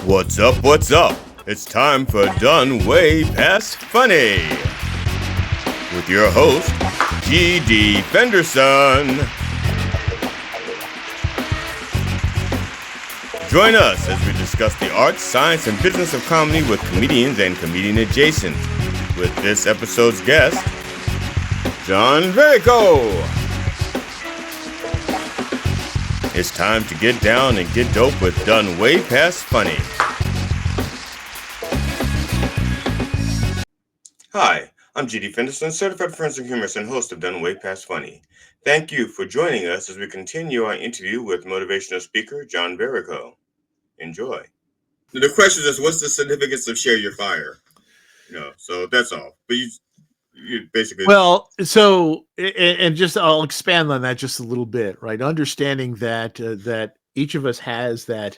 What's up? What's up? It's time for Done Way Past Funny with your host, G.D. Fenderson. Join us as we discuss the art, science, and business of comedy with comedians and comedian adjacent. With this episode's guest, John Verrico. It's time to get down and get dope with Done Way Past Funny. Hi, I'm G.D. Fenderson, certified forensic humorist and host of Done Way Past Funny. Thank you for joining us as we continue our interview with motivational speaker John Verrico. Enjoy. The question is, what's the significance of share your fire? So that's all. But you basically... Well, so, and just I'll expand on that just a little bit, right? Understanding that that each of us has that,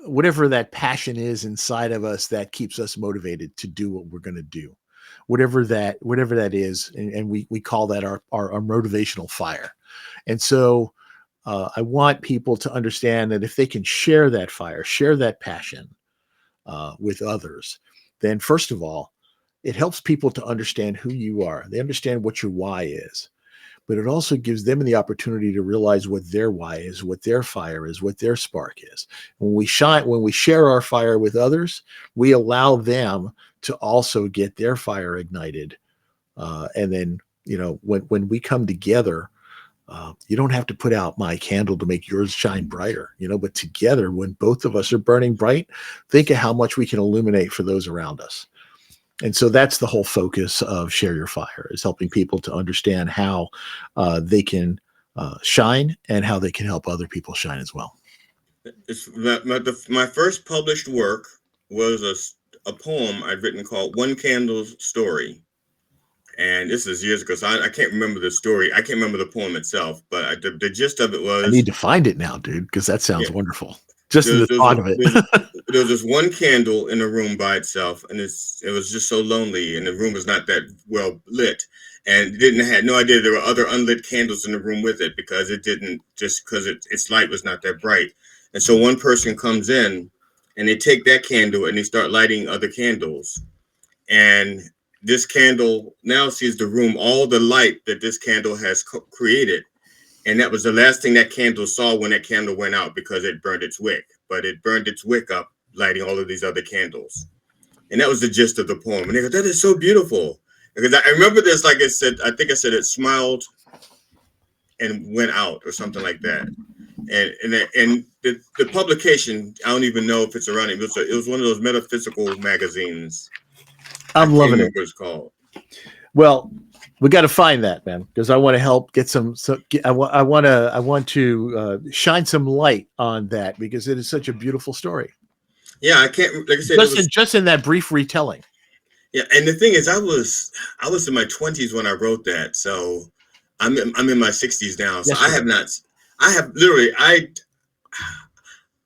whatever that passion is inside of us that keeps us motivated to do what we're going to do, whatever that is, and we call that our motivational fire. And so I want people to understand that if they can share that fire, share that passion with others, then first of all, it helps people to understand who you are. They understand what your why is, but it also gives them the opportunity to realize what their why is, what their fire is, what their spark is. When we share our fire with others, we allow them to also get their fire ignited. And then, when we come together, you don't have to put out my candle to make yours shine brighter, but together, when both of us are burning bright, think of how much we can illuminate for those around us. And so that's the whole focus of Share Your Fire, is helping people to understand how they can shine and how they can help other people shine as well. My first published work was a poem I'd written called One Candle's Story. And this is years ago, so I can't remember the story. I can't remember the poem itself, but the gist of it was... I need to find it now, dude, because that sounds wonderful. Just the thought of it. There was this one candle in a room by itself, and it was just so lonely, and the room was not that well lit, and had no idea there were other unlit candles in the room with it, because its light was not that bright. And so one person comes in, and they take that candle and they start lighting other candles, and this candle now sees the room, all the light that this candle has created. And that was the last thing that candle saw when that candle went out, because it burned its wick. But it burned its wick up, lighting all of these other candles. And that was the gist of the poem. And they go, that is so beautiful. Because I remember this, like I said, I think I said it smiled and went out or something like that. And the publication, I don't even know if it's around it. It was one of those metaphysical magazines. I'm loving it. What it's called. Well, we got to find that, man, because I want to help get I want to shine some light on that, because it is such a beautiful story. Yeah, I can't, like I said, just in that brief retelling. Yeah, and the thing is, I was in my 20s when I wrote that, so I'm in my 60s now. So yes,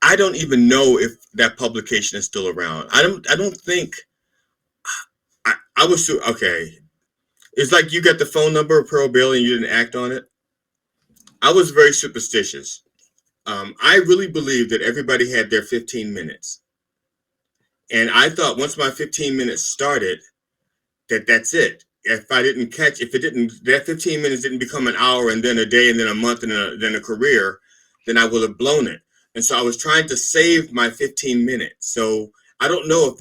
I don't even know if that publication is still around. I don't think. I was okay. It's like you got the phone number of Pearl Bailey and you didn't act on it. I was very superstitious. I really believed that everybody had their 15 minutes. And I thought once my 15 minutes started, that's it. If that 15 minutes didn't become an hour and then a day and then a month and then a career, then I would have blown it. And so I was trying to save my 15 minutes. So I don't know if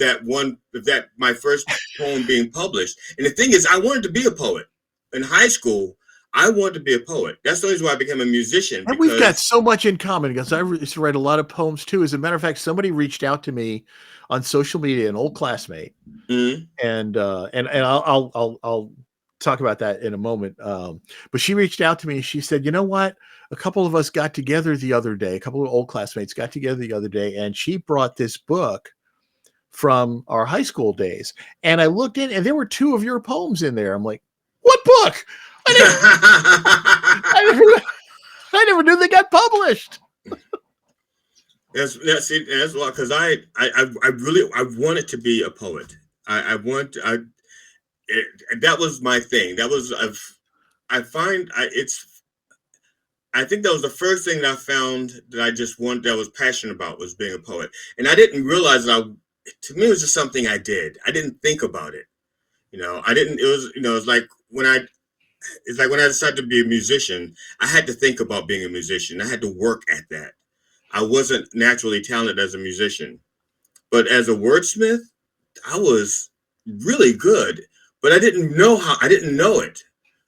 my first poem being published. And the thing is, I wanted to be a poet. In high school, I wanted to be a poet. That's the reason why I became a musician. And we've got so much in common, because I used to write a lot of poems too. As a matter of fact, somebody reached out to me on social media, an old classmate, and I'll talk about that in a moment. But she reached out to me and she said, you know what? A couple of us got together the other day. A couple of old classmates got together the other day, and she brought this book from our high school days. And I looked in, and there were 2 of your poems in there. I'm like, what book? I never knew they got published. That's why, because I wanted to be a poet. That was my thing. That was, I think that was the first thing that I found that I just wanted, that I was passionate about, was being a poet. And I didn't realize that to me, it was just something I did. I didn't think about it. I didn't, it was, it's like when I decided to be a musician, I had to think about being a musician. I had to work at that. I wasn't naturally talented as a musician, but as a wordsmith, I was really good, but I didn't know how, I didn't know it.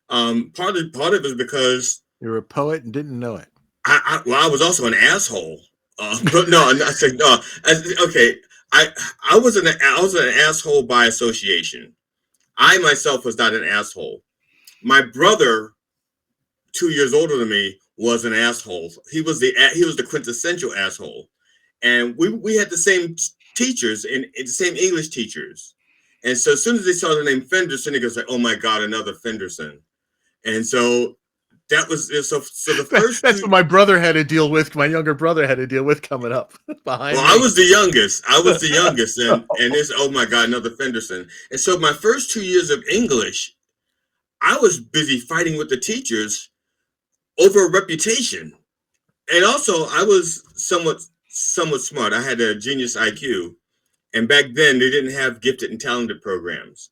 Part of it is because You're a poet and didn't know it. I was also an asshole. But no, I said no. Okay, I I was an asshole by association. I myself was not an asshole. My brother, 2 years older than me, was an asshole. He was the quintessential asshole, and we had the same teachers and the same English teachers. And so as soon as they saw the name Fenderson, they goes like, "Oh my God, another Fenderson!" And so that was so the first That's two. what my brother had to deal with. My younger brother had to deal with coming up behind Well, me. I was the youngest. I was the youngest, and it's, oh my God, another Fenderson. And so my first 2 years of English, I was busy fighting with the teachers over a reputation, and also I was somewhat smart. I had a genius IQ, and back then they didn't have gifted and talented programs.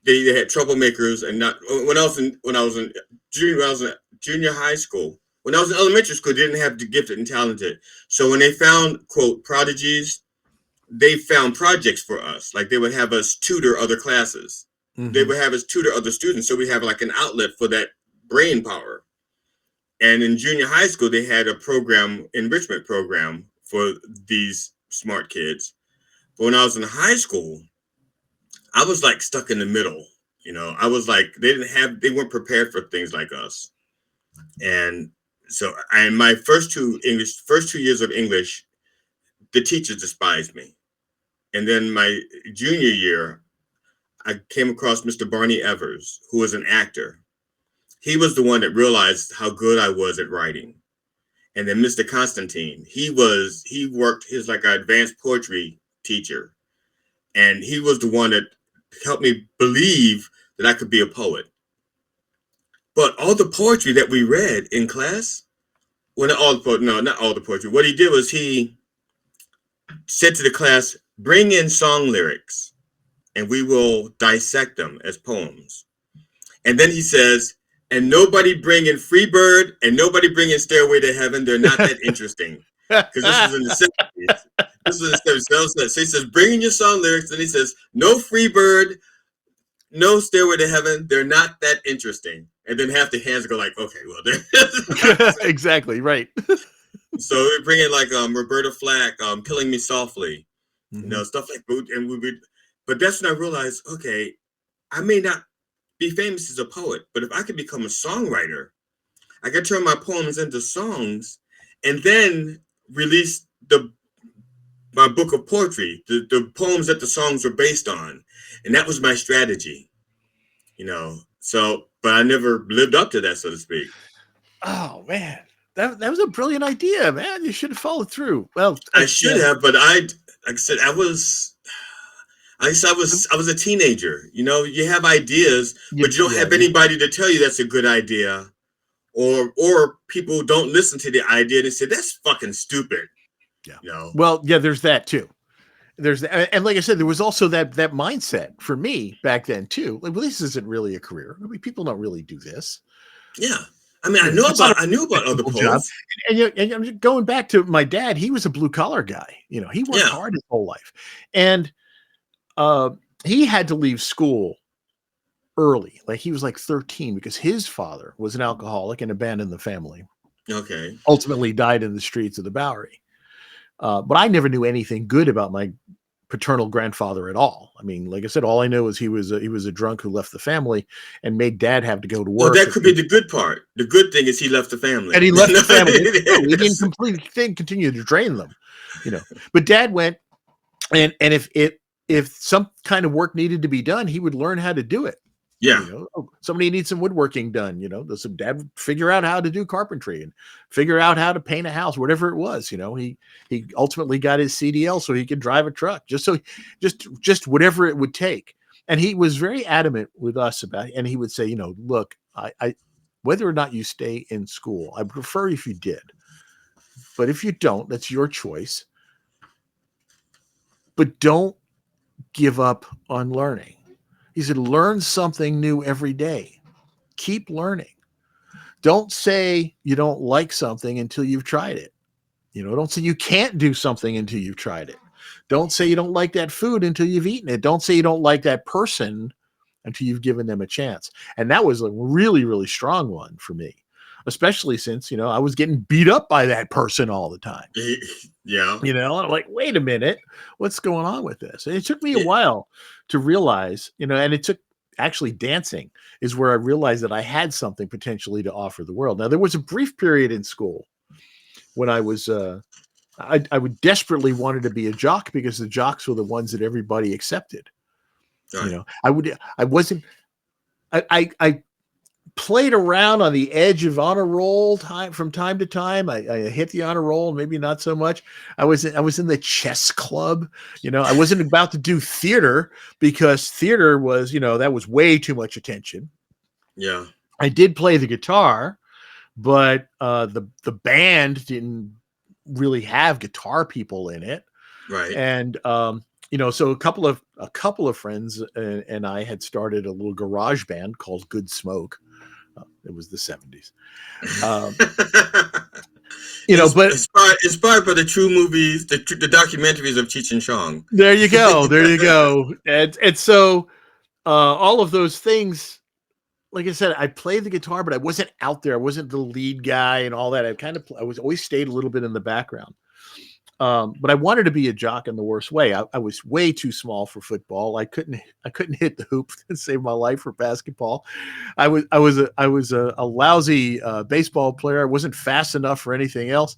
They had troublemakers, and not when I was in junior high school. When I was in elementary school, they didn't have the gifted and talented. So when they found, quote, prodigies, they found projects for us. Like they would have us tutor other classes. They Mm-hmm. would have us tutor other students. So we have like an outlet for that brain power. And in junior high school, they had a enrichment program for these smart kids. But when I was in high school, I was like stuck in the middle. I was like, they weren't prepared for things like us. And so in my first 2 years of English, the teachers despised me. And then my junior year, I came across Mr. Barney Evers, who was an actor. He was the one that realized how good I was at writing. And then Mr. Constantine, he worked his like an advanced poetry teacher. And he was the one that helped me believe that I could be a poet. But all the poetry that we read in class, well, not all the poetry. What he did was he said to the class, bring in song lyrics and we will dissect them as poems. And then he says, and nobody bring in Freebird and nobody bring in Stairway to Heaven. They're not that interesting. Because this was in the 70s. This was in the 70s. So he says, bring in your song lyrics. And he says, no Freebird, no Stairway to Heaven. They're not that interesting. And then half the hands go like, okay, well, Exactly right. so we bring in like Roberta Flack, Killing Me Softly, Mm-hmm. stuff like boot, and we would. But that's when I realized, okay, I may not be famous as a poet, but if I could become a songwriter, I could turn my poems into songs, and then release my book of poetry, the poems that the songs were based on, and that was my strategy, So, but I never lived up to that, so to speak. Oh man, that was a brilliant idea, man. You should have followed through. Well, I should have, but like I said, I was a teenager. You have ideas, but you don't yeah, have anybody to tell you that's a good idea, or people don't listen to the idea and they say that's fucking stupid. yeah. You know? Well, yeah. There's that too. There's and like I said, there was also that mindset for me back then too. Like, well, this isn't really a career. I mean, people don't really do this. Yeah. I mean, It's not a I knew about other respectable job. poets. And I'm just going back to my dad. He was a blue collar guy. He worked Yeah. hard his whole life, and uh, he had to leave school early. Like he was like 13 because his father was an alcoholic and abandoned the family. Okay. Ultimately, died in the streets of the Bowery. But I never knew anything good about my paternal grandfather at all. I mean, like I said, all I know is he was a drunk who left the family and made dad have to go to Well, work. that could be the good part. The good thing is he left the family. And he left the family. He didn't Yes. completely continue to drain them, But dad went, and if some kind of work needed to be done, he would learn how to do it. Yeah. Somebody needs some woodworking done. So dad would figure out how to do carpentry and figure out how to paint a house, whatever it was. He ultimately got his CDL so he could drive a truck, just whatever it would take. And he was very adamant with us about it. And he would say, look, whether or not you stay in school. I prefer if you did, but if you don't, that's your choice. But don't give up on learning. He said, learn something new every day. Keep learning. Don't say you don't like something until you've tried it. Don't say you can't do something until you've tried it. Don't say you don't like that food until you've eaten it. Don't say you don't like that person until you've given them a chance. And that was a really, really strong one for me, especially since, I was getting beat up by that person all the time. Yeah. And I'm like, wait a minute, what's going on with this? And it took me a Yeah. while to realize, and it took actually dancing is where I realized that I had something potentially to offer the world. Now, there was a brief period in school when I was, I would desperately wanted to be a jock because the jocks were the ones that everybody accepted. Right. I played around on the edge of honor roll from time to time. I hit the honor roll, maybe not so much. I was in the chess club. I wasn't about to do theater because theater was, that was way too much attention. Yeah. I did play the guitar, but the band didn't really have guitar people in it. Right. And so a couple of friends and I had started a little garage band called Good Smoke. It was the 70s. But inspired by the true movies, the documentaries of Cheech and Chong. There you go. And so all of those things, like I said, I played the guitar, but I wasn't out there. I wasn't the lead guy and all that. I was always stayed a little bit in the background. But I wanted to be a jock in the worst way. I was way too small for football. I couldn't hit the hoop and save my life for basketball. I was a lousy baseball player. I wasn't fast enough for anything else.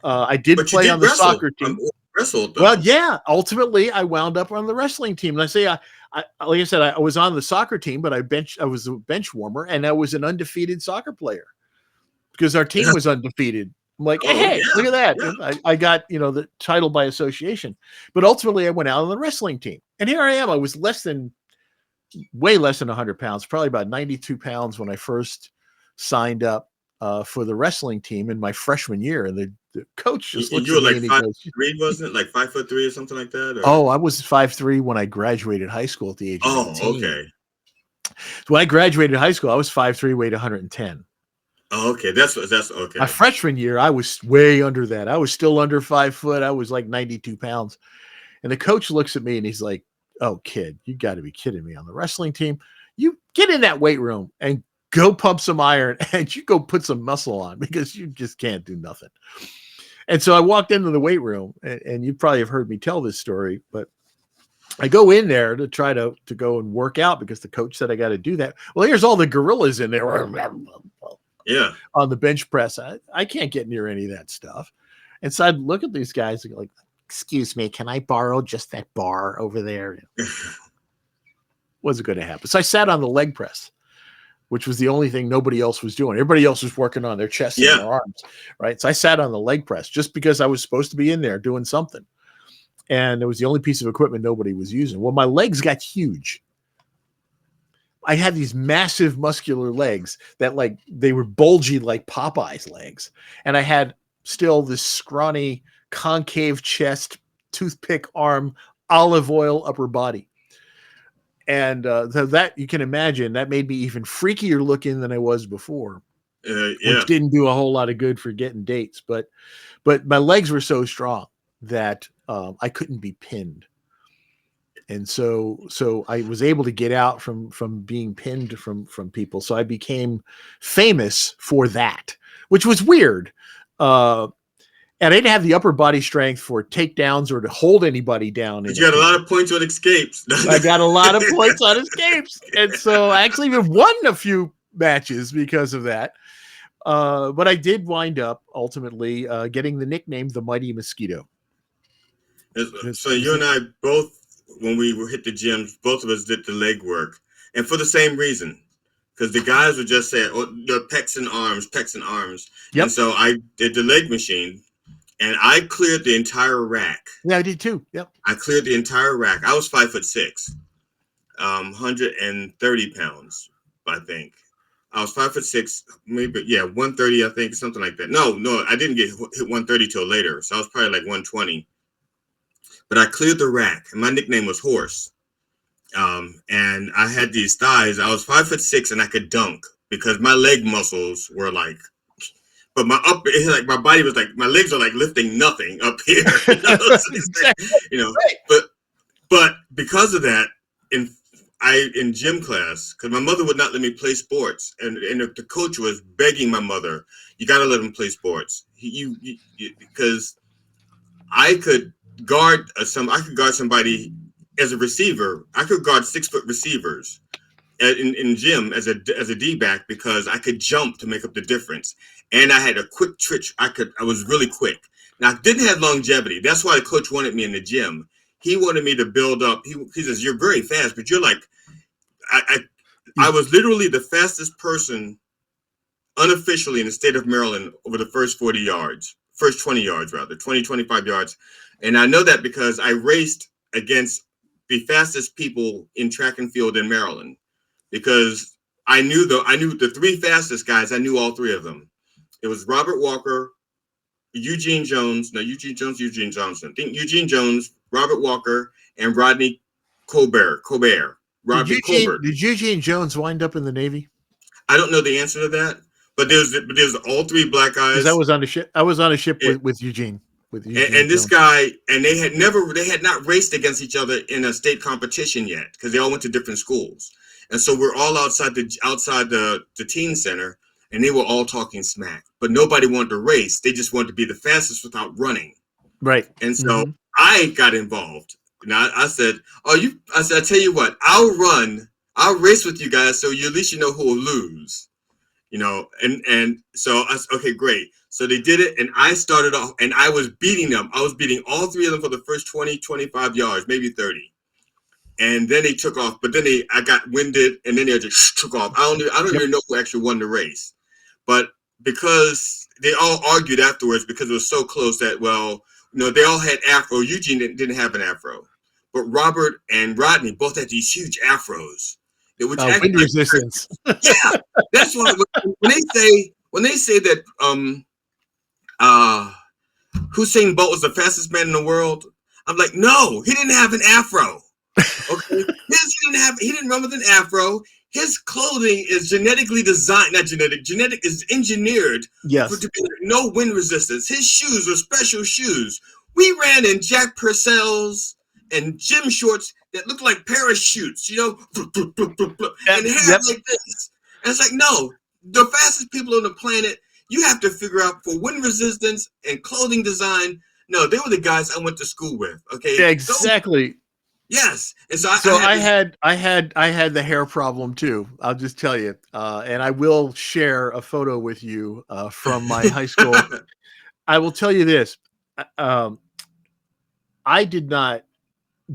I did play on the soccer team. Wrestled, though. Well, yeah. Ultimately, I wound up on the wrestling team. And I say, like I said, I was on the soccer team, but I was a bench warmer, and I was an undefeated soccer player because our team was undefeated. I'm like, hey, look at that. Yeah. I got, the title by association. But ultimately, I went out on the wrestling team. And here I am. I was way less than 100 pounds, probably about 92 pounds when I first signed up for the wrestling team in my freshman year. And the coach just looks at me and he goes, 5'3", wasn't it? Like 5'3" or something like that? Or? Oh, I was 5'3" when I graduated high school at the age of 18. Okay. So when I graduated high school, I was 5'3", weighed 110. Oh, okay. That's okay. My freshman year, I was way under that. I was still under 5 foot. I was like 92 pounds. And the coach looks at me and he's like, oh, kid, you got to be kidding me. On the wrestling team, you get in that weight room and go pump some iron and you go put some muscle on because you just can't do nothing. And so I walked into the weight room, and you probably have heard me tell this story, but I go in there to try to go and work out because the coach said I got to do that. Well, here's all the gorillas in there. Yeah. On the bench press. I can't get near any of that stuff. And so I'd look at these guys and go like, excuse me, can I borrow just that bar over there? Wasn't going to happen. So I sat on the leg press, which was the only thing nobody else was doing. Everybody else was working on their chest and their arms, right? So I sat on the leg press just because I was supposed to be in there doing something. And it was the only piece of equipment nobody was using. Well, my legs got huge. I had these massive muscular legs that they were bulgy like Popeye's legs. And I had still this scrawny, concave chest, toothpick arm, olive oil upper body. And that you can imagine that made me even freakier looking than I was before, which didn't do a whole lot of good for getting dates. But my legs were so strong that I couldn't be pinned. And so I was able to get out from being pinned from people. So I became famous for that, which was weird. And I didn't have the upper body strength for takedowns or to hold anybody down. But you got a lot of points on escapes. I got a lot of points on escapes. And so I actually even won a few matches because of that. But I did wind up ultimately getting the nickname the Mighty Mosquito. So you and I both, when we hit the gym, both of us did the leg work. And for the same reason. Because the guys would just say, oh, the pecs and arms. Yep. And so I did the leg machine. And I cleared the entire rack. Yeah, I did too. Yep. I cleared the entire rack. I was 5'6", 130 pounds, I think. I was 5'6", maybe, yeah, 130, I think, something like that. No, I didn't get hit 130 till later, so I was probably like 120. But I cleared the rack, and my nickname was Horse. And I had these thighs. I was 5'6", and I could dunk because my leg muscles were like, but my like my body was like, my legs are like lifting nothing up here, Exactly. you know. Right. But because of that, in in gym class, because my mother would not let me play sports, and the coach was begging my mother, "You got to let him play sports." Because I could I could guard somebody as a receiver. I could guard 6 foot receivers in gym as a D back because I could jump to make up the difference, and I had a quick twitch. I was really quick. Now I didn't have longevity. That's why the coach wanted me in the gym. He wanted me to build up. He says, "You're very fast, but you're like I, I I was literally the fastest person unofficially in the state of Maryland over the first 40 yards, first 20 yards rather, 20, 25 yards. And I know that because I raced against the fastest people in track and field in Maryland because I knew the three fastest guys. I knew all three of them. It was Robert Walker, Eugene Johnson. I think Eugene Jones, Robert Walker, and Rodney Rodney Colbert. Did Eugene Jones wind up in the Navy? I don't know the answer to that, but there's all three black Because I guys. was on a ship. I was on a ship It, with Eugene and this Jones. guy, and they had not raced against each other in a state competition yet because they all went to different schools, and so we're all outside the teen center, and they were all talking smack, but nobody wanted to race. They just wanted to be the fastest without running, Right. and so Mm-hmm. I got involved. Now I said, I said, I tell you what, I'll race with you guys, so at least you know who will lose. And so I said, okay, great. So they did it, and I started off, and I was beating them. I was beating all three of them for the first 20, 25 yards, maybe 30. And then they took off, but then I got winded, and then they just took off. I don't Yep. even know who actually won the race. But because they all argued afterwards because it was so close that, well, they all had afro. Eugene didn't have an afro. But Robert and Rodney both had these huge afros, which Wind acted like, resistance. yeah, that's why when they say that uh Hussein Bolt was the fastest man in the world, I'm like, no, he didn't have an afro. Okay, he didn't run with an afro. His clothing is genetically designed, not genetic is engineered Yes. to be no wind resistance. His shoes were special shoes. We ran in Jack Purcell's and gym shorts that looked like parachutes, and hair like this. And it's like, no, the fastest people on the planet, you have to figure out for wind resistance and clothing design. No, they were the guys I went to school with. Okay. Yeah, exactly. Yes. And so I had the hair problem too. I'll just tell you, and I will share a photo with you from my high school. I will tell you this: I did not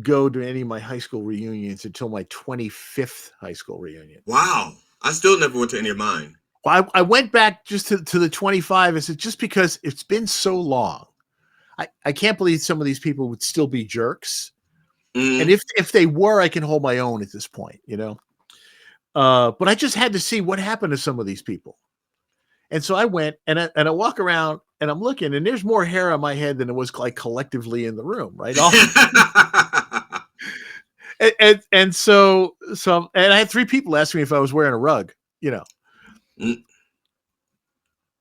go to any of my high school reunions until my 25th high school reunion. Wow, I still never went to any of mine. Well, I went back just to the 25. I said just because it's been so long. I can't believe some of these people would still be jerks. And if they were, I can hold my own at this point, But I just had to see what happened to some of these people. And so I went and I walk around and I'm looking, and there's more hair on my head than it was like collectively in the room, right? and so and I had three people ask me if I was wearing a rug,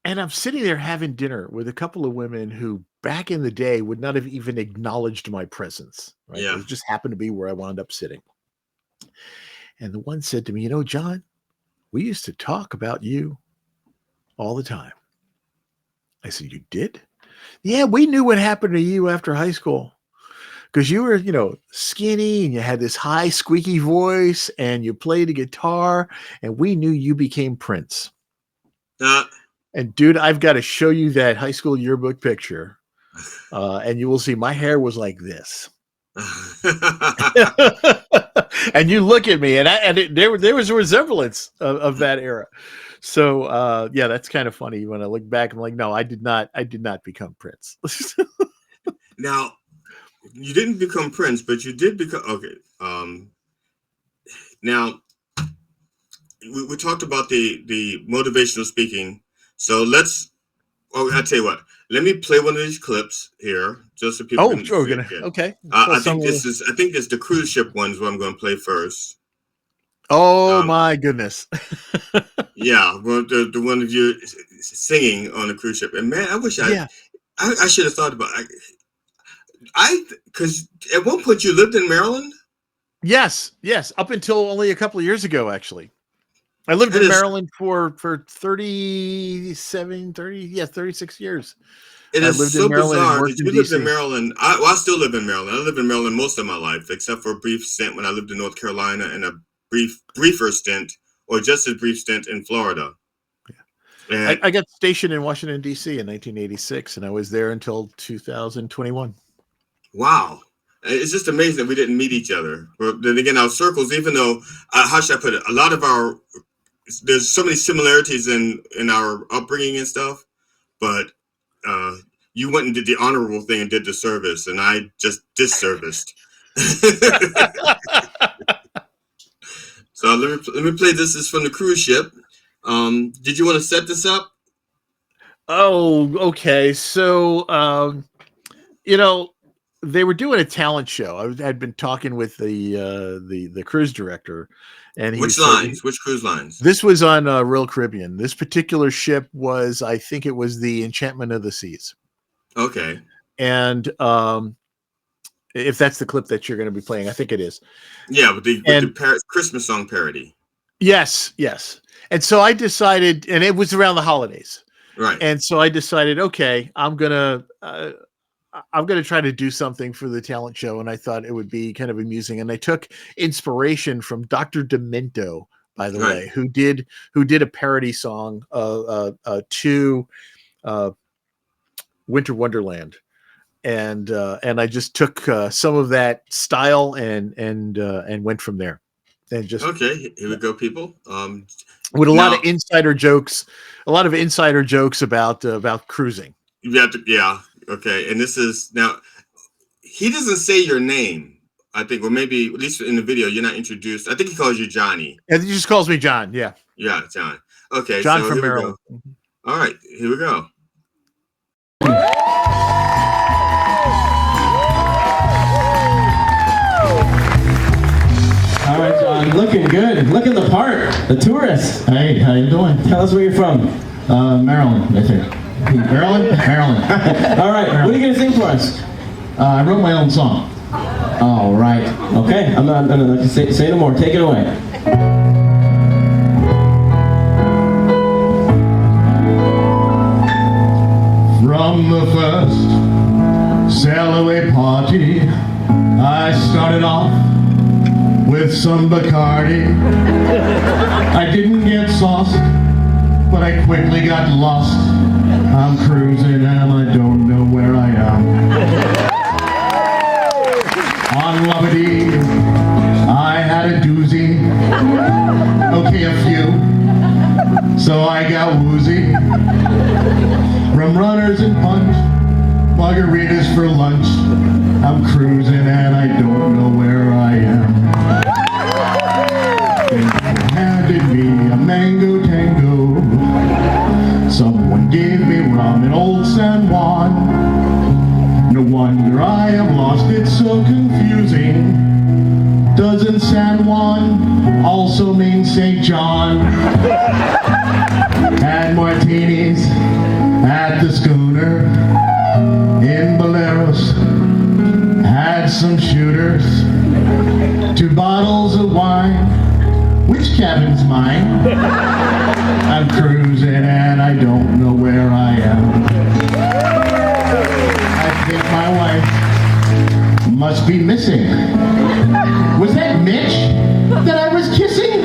And I'm sitting there having dinner with a couple of women who back in the day would not have even acknowledged my presence. Right. Yeah. It just happened to be where I wound up sitting. And the one said to me, John, we used to talk about you all the time. I said, you did? Yeah, we knew what happened to you after high school. Because you were, skinny and you had this high squeaky voice and you played a guitar and we knew you became Prince. And dude, I've got to show you that high school yearbook picture. And you will see my hair was like this. And you look at me and there was a resemblance of that era. So yeah, that's kind of funny. When I look back, I'm like, no, I did not become Prince. Now, you didn't become Prince, but you did become, okay. Now, we talked about the motivational speaking. So let's. Oh, I tell you what. Let me play one of these clips here, just so people Oh, can sure. We're see gonna it. okay. Play some of the, I think it's the cruise ship ones. What I'm going to play first. oh Um, my goodness. yeah, well, the one of you singing on the cruise ship, and man, I wish Yeah. I should have thought about because at one point you lived in Maryland. Yes. Yes. Up until only a couple of years ago, actually. I lived It in is Maryland for 37, 30, yeah, 36 years. it I is lived in so Maryland and bizarre worked that in you lived in DC. Maryland. I still live in Maryland. I lived in Maryland most of my life, except for a brief stint when I lived in North Carolina and a briefer stint, or just a brief stint in Florida. And I got stationed in Washington, D.C. in 1986, and I was there until 2021. wow, it's just amazing that we didn't meet each other. But then again, our circles, even though how should I put it, a lot of our there's so many similarities in our upbringing and stuff, but uh, you went and did the honorable thing and did the service, and I just disserviced. So let me play this. This is from the cruise ship. Did you want to set this up? Oh, okay. So, you know, they were doing a talent show. Had been talking with the cruise director, and he Which said lines? Which cruise lines? this was on Royal Caribbean. This particular ship was, I think, it was the Enchantment of the Seas, Okay. and if that's the clip that you're going to be playing, I think it is. Yeah, with the And Christmas song parody. yes, yes. And so I decided, and it was around the holidays. Right. And so I decided, okay, I'm gonna try to do something for the talent show, and I thought it would be kind of amusing. And I took inspiration from Dr. Demento, by the Right. way, who did a parody song to Winter Wonderland, and I just took some of that style and went from there, and just Okay. Here we go, people. with a lot of Now insider jokes, about cruising. you have to. Yeah. Okay. And this is now. He doesn't say your name. I think, or maybe at least in the video, you're not introduced. I think he calls you Johnny. And he just calls me John. Yeah, Yeah, John. Okay. John So from here we go. Maryland. All right. Here we go. All right, John, looking good. Looking the part. The tourist. Hey, how you doing? Tell us where you're from. Maryland, I think. Maryland? Maryland. All right, what are you going to sing for us? I wrote my own song. All right. Okay, I'm not going to say no more. Take it away. From the first sail away party, I started off with some Bacardi. I didn't get sauced, but I quickly got lost. I'm cruising and I don't know where I am. On Labadee, I had a doozy. Okay, a few. So I got woozy. Rum runners and punch, margaritas for lunch. I'm cruising and I don't know where I am. They handed me a mango tango. Someone gave me rum in old San Juan. No wonder I have lost it, so confusing. Doesn't San Juan also mean St. John? Had martinis at the schooner in Boleros. Had some shooters, 2 bottles of wine. Which cabin's mine? I'm cruising and I don't know where I am. I think my wife must be missing. Was that Mitch that I was kissing?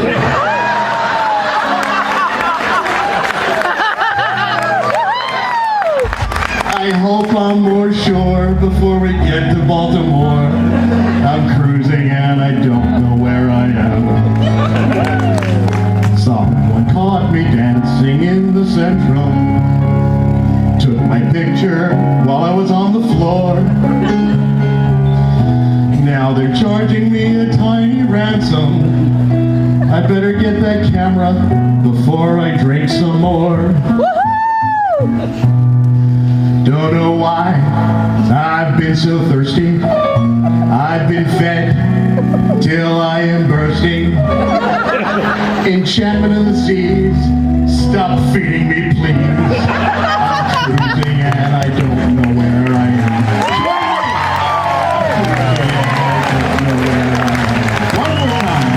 I hope I'm more sure before we get to Baltimore. I'm cruising and I don't know where I am. Someone caught me dancing in the Central. Took my picture while I was on the floor. Now they're charging me a tiny ransom. I better get that camera before I drink some more. Don't know why I've been so thirsty. I've been fed till I am bursting. Enchantment of the seas, stop feeding me please. I'm cruising and I don't know where I am. One more time.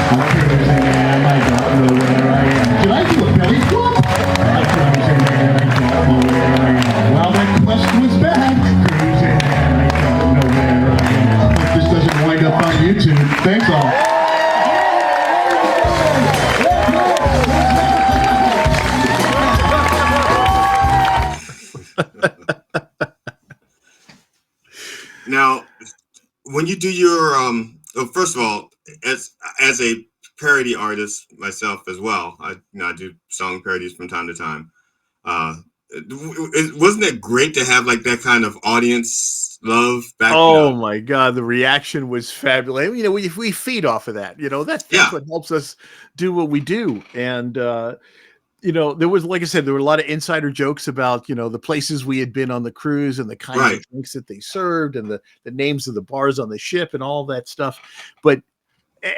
I'm cruising and I don't know where I am. Did I do a belly flop? I'm cruising and I don't know where I am. Well, that quest was bad. Cruising and I don't know where I am. Hope this doesn't wind up on YouTube. Thanks all. Now, when you do your well, first of all, as a parody artist myself as well, I do song parodies from time to time. Wasn't it great to have like that kind of audience love back? Oh my God, the reaction was fabulous. You know, we feed off of that. You know, that's what helps us do what we do. And you know, there was, like I said, there were a lot of insider jokes about, you know, the places we had been on the cruise and the kinds of drinks that they served and the names of the bars on the ship and all that stuff. But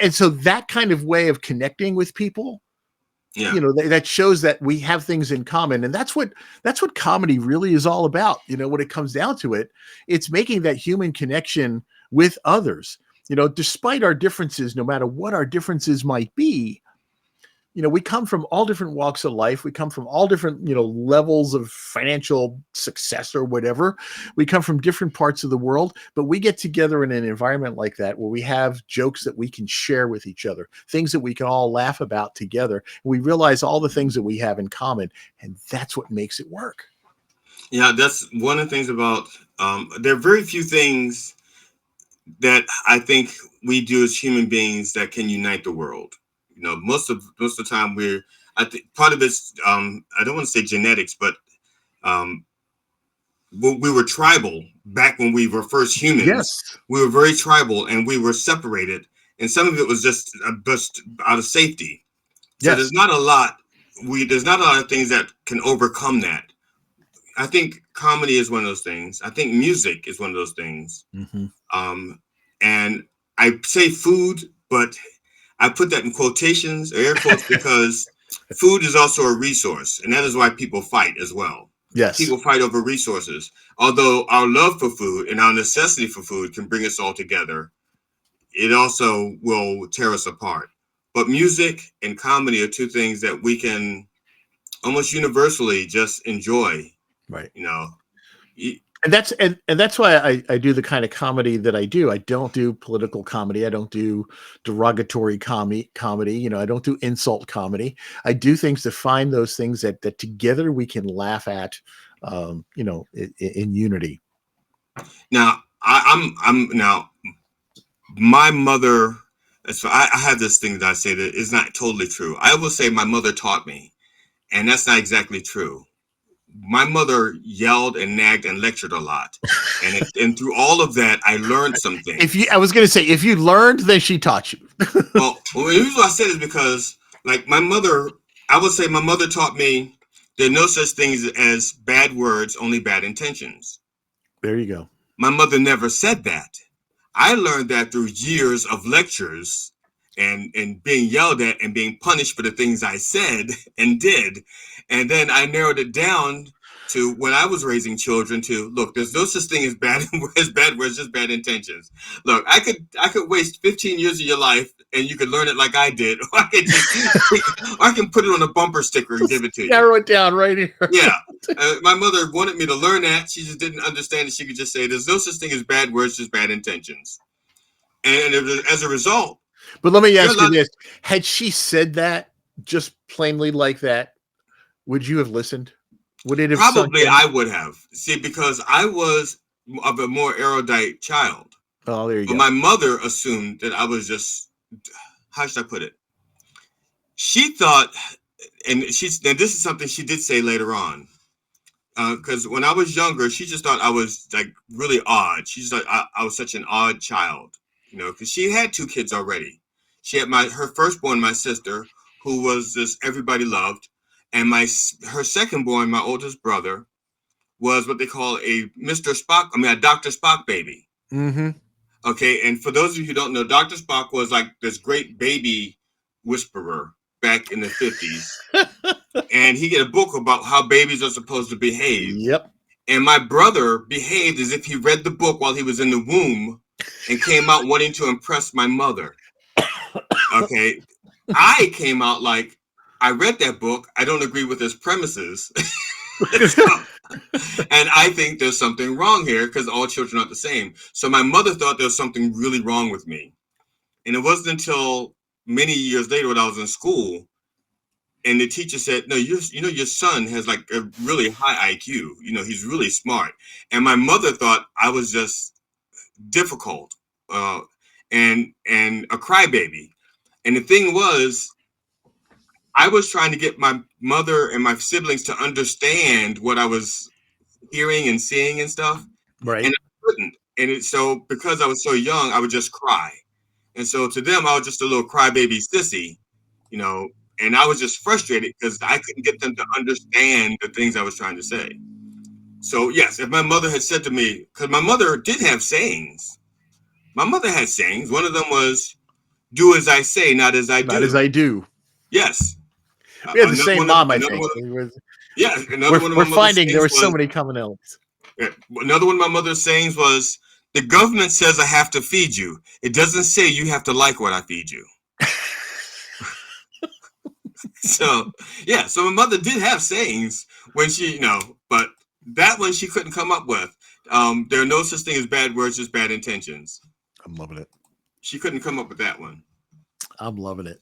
and so that kind of way of connecting with people, you know, that shows that we have things in common. And that's what comedy really is all about. You know, when it comes down to it, it's making that human connection with others, you know, despite our differences, no matter what our differences might be. You know, we come from all different walks of life. We come from all different, you know, levels of financial success or whatever. We come from different parts of the world, but we get together in an environment like that where we have jokes that we can share with each other, things that we can all laugh about together. We realize all the things that we have in common, and that's what makes it work. Yeah, that's one of the things about, there are very few things that I think we do as human beings that can unite the world. You know, most of the time I think part of it's, I don't want to say genetics, but we were tribal back when we were first humans. Yes. We were very tribal and we were separated. And some of it was just out of safety. So there's not a lot of things that can overcome that. I think comedy is one of those things. I think music is one of those things. Mm-hmm. And I say food, but I put that in quotations, air quotes, because food is also a resource, and that is why people fight as well. Yes. People fight over resources. Although our love for food and our necessity for food can bring us all together, it also will tear us apart. But music and comedy are two things that we can almost universally just enjoy. Right. You know. And that's why I do the kind of comedy that I do. I don't do political comedy. I don't do derogatory comedy. You know, I don't do insult comedy. I do things to find those things that together we can laugh at, you know, in unity. Now, I'm now, my mother, so I have this thing that I say that is not totally true. I will say my mother taught me, and that's not exactly true. My mother yelled and nagged and lectured a lot, and through all of that, I learned something. I was going to say, if you learned, then she taught you. well, the reason I said is because, like, my mother, I would say my mother taught me there are no such things as bad words, only bad intentions. There you go. My mother never said that. I learned that through years of lectures and being yelled at and being punished for the things I said and did. And then I narrowed it down to when I was raising children to look, there's no such thing as bad words, just bad intentions. Look, I could waste 15 years of your life and you could learn it like I did, or I can put it on a bumper sticker and give it to you. Narrow it down right here. Yeah. My mother wanted me to learn that. She just didn't understand that she could just say there's no such thing as bad words, just bad intentions. And as a result. But let me ask you this. Had she said that just plainly like that, would you have listened? Would it have? Probably I would have. See, because I was of a more erudite child. Oh, there you go. My mother assumed that I was just, how should I put it? She thought, and this is something she did say later on, because when I was younger, she just thought I was like really odd. She just thought I was such an odd child, you know, because she had 2 kids already. She had her firstborn, my sister, who was just everybody loved, and her secondborn, my oldest brother, was what they call a a Dr. Spock baby. Mm-hmm. Okay, and for those of you who don't know, Dr. Spock was like this great baby whisperer back in the 50s. And he did a book about how babies are supposed to behave. Yep. And my brother behaved as if he read the book while he was in the womb and came out wanting to impress my mother. Okay, I came out like, I read that book. I don't agree with his premises. And I think there's something wrong here because all children aren't the same. So my mother thought there was something really wrong with me. And it wasn't until many years later when I was in school and the teacher said, no, your son has like a really high IQ. He's really smart. And my mother thought I was just difficult and a crybaby. And the thing was, I was trying to get my mother and my siblings to understand what I was hearing and seeing and stuff. Right. And I couldn't. And so because I was so young, I would just cry. And so to them, I was just a little crybaby sissy, and I was just frustrated because I couldn't get them to understand the things I was trying to say. So yes, if my mother had said to me, because my mother did have sayings. My mother had sayings. One of them was, do as I say, not as I do. Not as I do. Yes. We had the same mom, I think. Yeah, another one of my we're finding there were so many commonalities. Another one of my mother's sayings was, the government says I have to feed you. It doesn't say you have to like what I feed you. So my mother did have sayings when she, but that one she couldn't come up with. There are no such thing as bad words, just bad intentions. I'm loving it. She couldn't come up with that one. I'm loving it.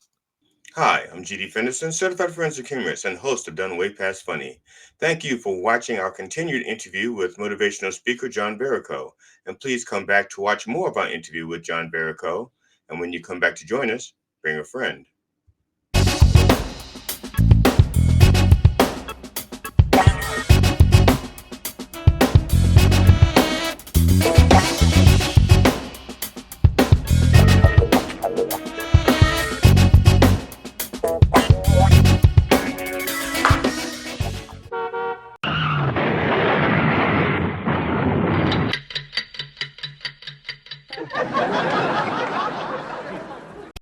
Hi, I'm G.D. Fenderson, certified forensic humorist and host of Done Way Past Funny. Thank you for watching our continued interview with motivational speaker John Verrico. And please come back to watch more of our interview with John Verrico. And when you come back to join us, bring a friend.